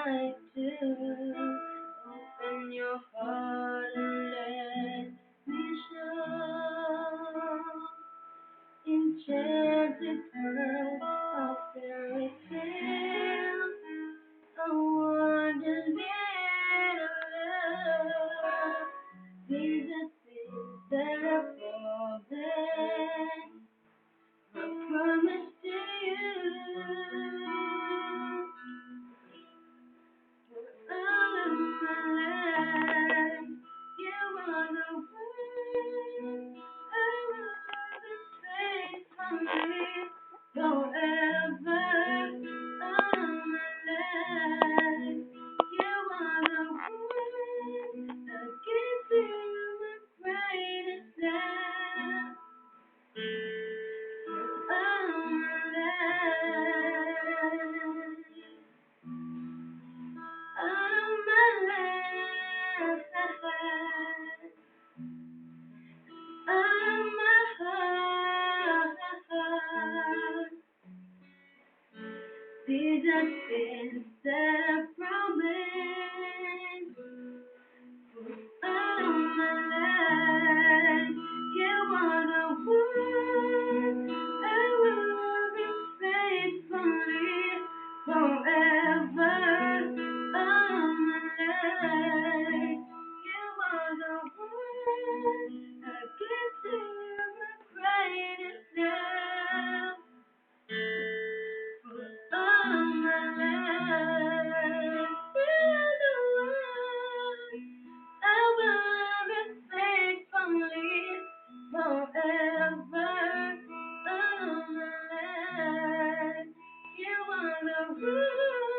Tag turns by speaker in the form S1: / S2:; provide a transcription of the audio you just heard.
S1: like to open your heart and let me show enchanted pearl of fairy tale, a wonderland of love. These are things that are falling. I promise to you, all of my life, you are the one I will always faithfully forever. All of my life, you are the one I give to you my greatest love. These are things that I promise all my life. You are the one I will always faithfully forever. All my life, you are the one I give to you my greatest love. All my life, you're the one I will always faithfully forever. All my life, you are the one.